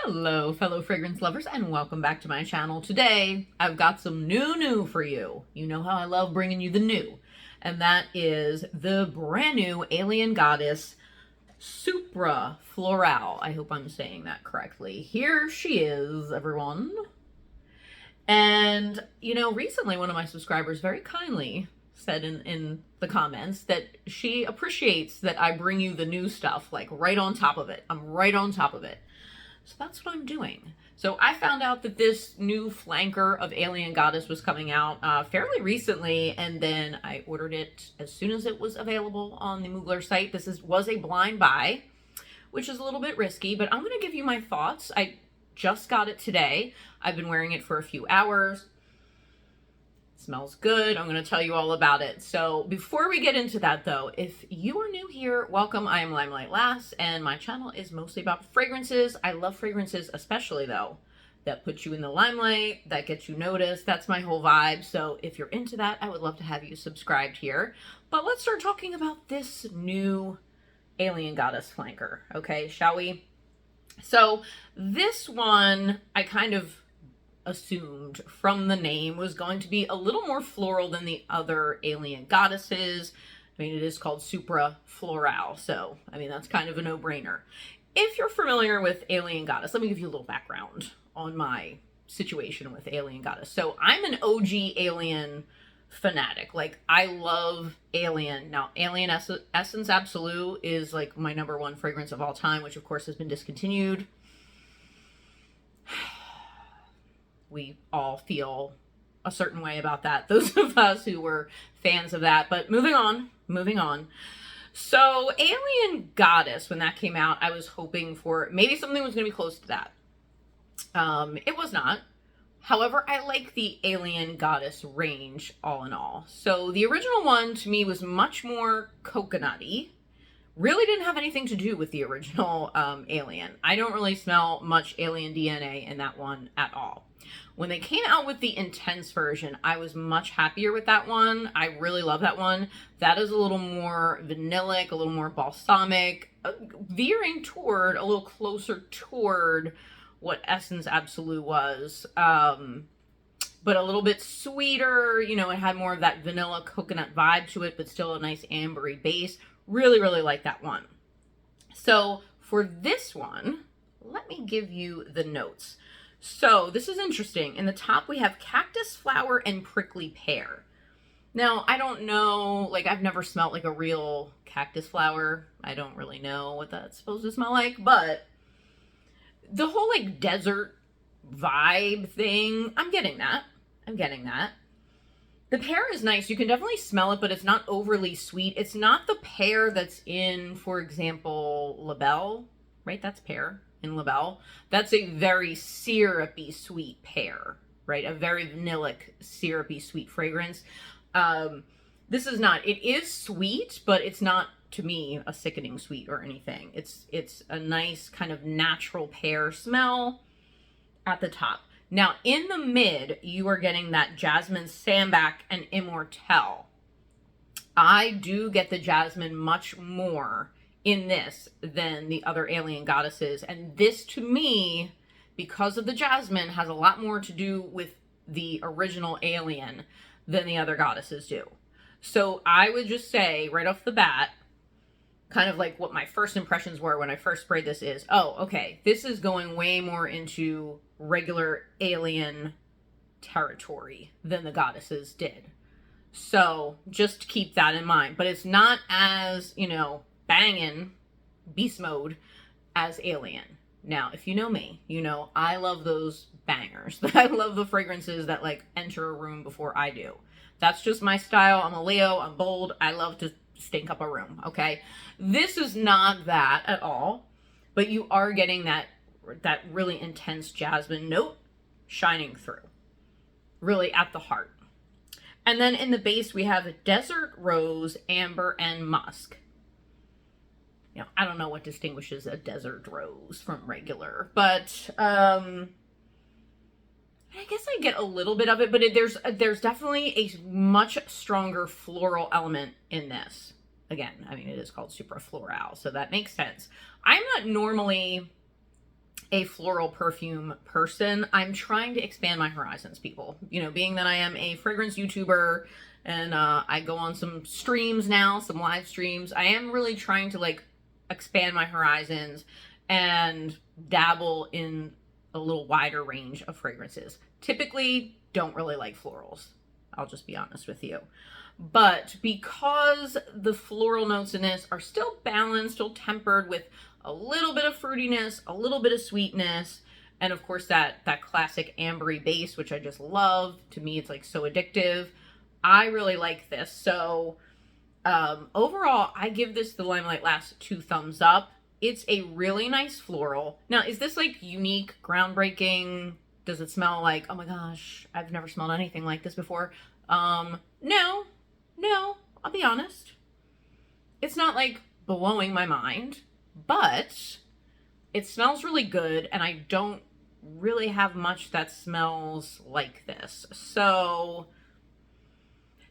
Hello, fellow fragrance lovers, and welcome back to my channel. Today, I've got some new for you. You know how I love bringing you the new, and that is the brand new Alien Goddess Supra Florale. I hope I'm saying that correctly. Here she is, everyone. And, you know, recently one of my subscribers very kindly said in the comments that she appreciates that I bring you the new stuff, like right on top of it. I'm right on top of it. So that's what I'm doing. So I found out that this new flanker of Alien Goddess was coming out fairly recently, and then I ordered it as soon as it was available on the Mugler site. This was a blind buy, which is a little bit risky, but I'm going to give you my thoughts. I just got it today. I've been wearing it for a few hours. Smells good. I'm going to tell you all about it. So before we get into that though, if you are new here, welcome. I am Limelight Lass, and my channel is mostly about fragrances. I love fragrances, especially though, that put you in the limelight, that gets you noticed. That's my whole vibe. So if you're into that, I would love to have you subscribed here. But let's start talking about this new Alien Goddess flanker. Okay, shall we? So this one, I kind of assumed from the name was going to be a little more floral than the other Alien Goddesses. I mean, it is called Supra Florale, so I mean that's kind of a no-brainer. If you're familiar with Alien Goddess, let me give you a little background on my situation with Alien Goddess. So I'm an OG Alien fanatic. Like, I love Alien. Now, Alien Essence Absolute is like my #1 fragrance of all time, which of course has been discontinued. We all feel a certain way about that, those of us who were fans of that. But moving on. So Alien Goddess, when that came out, I was hoping for maybe something was going to be close to that. It was not. However, I like the Alien Goddess range all in all. So the original one to me was much more coconutty. Really didn't have anything to do with the original Alien. I don't really smell much Alien DNA in that one at all. When they came out with the intense version, I was much happier with that one. I really love that one. That is a little more vanillic, a little more balsamic, veering toward, a little closer toward what Essence Absolute was. But a little bit sweeter, you know, it had more of that vanilla coconut vibe to it, but still a nice ambery base. Really, really like that one. So for this one, let me give you the notes. So this is interesting. In the top, we have cactus flower and prickly pear. Now, I don't know, like I've never smelled like a real cactus flower. I don't really know what that's supposed to smell like, but the whole like desert vibe thing, I'm getting that. The pear is nice. You can definitely smell it, but it's not overly sweet. It's not the pear that's in, for example, La Belle, right? That's pear in La Belle. That's a very syrupy sweet pear, right? A very vanillic, syrupy sweet fragrance. This is not. It is sweet, but it's not, to me, a sickening sweet or anything. It's a nice kind of natural pear smell at the top. Now, in the mid, you are getting that Jasmine, Sambac, and Immortelle. I do get the Jasmine much more in this than the other Alien Goddesses. And this, to me, because of the Jasmine, has a lot more to do with the original Alien than the other Goddesses do. So I would just say, right off the bat, kind of like what my first impressions were when I first sprayed this is, oh, okay, this is going way more into regular Alien territory than the Goddesses did. So just keep that in mind. But it's not as, you know, banging beast mode as Alien. Now, if you know me, you know I love those bangers. I love the fragrances that like enter a room before I do. That's just my style. I'm a Leo. I'm bold. I love to stink up a room, okay? This is not that at all, but you are getting that really intense jasmine note shining through, really at the heart. And then in the base, we have desert rose, amber, and musk. You know, I don't know what distinguishes a desert rose from regular, but I guess I get a little bit of it, but there's definitely a much stronger floral element in this. Again, I mean, it is called Supra Florale, so that makes sense. I'm not normally a floral perfume person. I'm trying to expand my horizons, people. You know, being that I am a fragrance YouTuber and I go on some streams now, some live streams, I am really trying to like expand my horizons and dabble in a little wider range of fragrances. Typically, don't really like florals. I'll just be honest with you. But because the floral notes in this are still balanced, still tempered with a little bit of fruitiness, a little bit of sweetness, and of course that classic ambery base, which I just love. To me, it's like so addictive. I really like this. So overall, I give this the Limelight Last 2 thumbs up. It's a really nice floral. Now, is this like unique, groundbreaking? Does it smell like, oh my gosh, I've never smelled anything like this before? No, I'll be honest. It's not like blowing my mind, but it smells really good, and I don't really have much that smells like this. So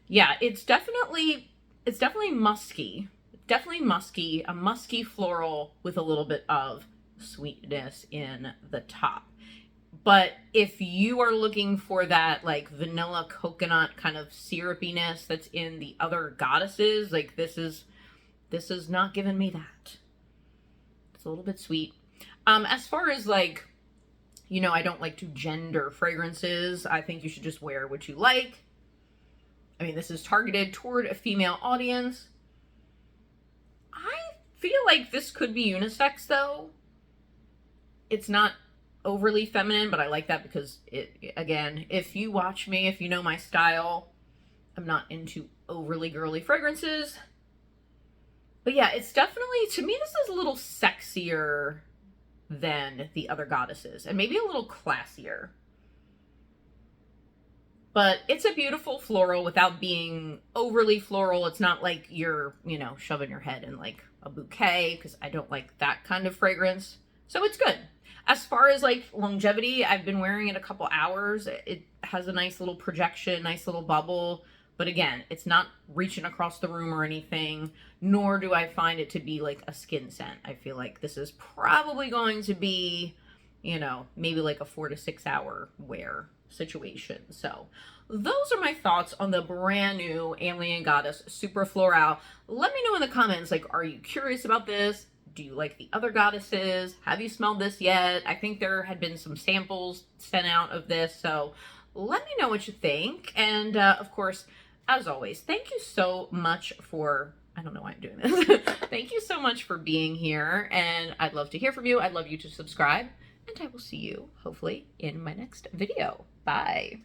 yeah, it's definitely musky. Definitely musky, a musky floral with a little bit of sweetness in the top. But if you are looking for that like vanilla coconut kind of syrupiness that's in the other goddesses, like this is not giving me that. It's a little bit sweet. As far as like, you know, I don't like to gender fragrances. I think you should just wear what you like. I mean, this is targeted toward a female audience. I feel like this could be unisex though. It's not overly feminine, but I like that because again, if you watch me, if you know my style, I'm not into overly girly fragrances. But yeah, it's definitely, to me, this is a little sexier than the other goddesses and maybe a little classier. But it's a beautiful floral without being overly floral. It's not like you're, you know, shoving your head in like a bouquet, because I don't like that kind of fragrance. So it's good. As far as like longevity, I've been wearing it a couple hours. It has a nice little projection, nice little bubble. But again, it's not reaching across the room or anything, nor do I find it to be like a skin scent. I feel like this is probably going to be, you know, maybe like a 4 to 6 hour wear situation. So those are my thoughts on the brand new Alien Goddess Supra Florale. Let me know in the comments, like, are you curious about this? Do you like the other goddesses? Have you smelled this yet? I think there had been some samples sent out of this, so let me know what you think. And of course, as always, thank you so much for, I don't know why I'm doing this. Thank you so much for being here, and I'd love to hear from you. I'd love you to subscribe, and I will see you hopefully in my next video. Bye.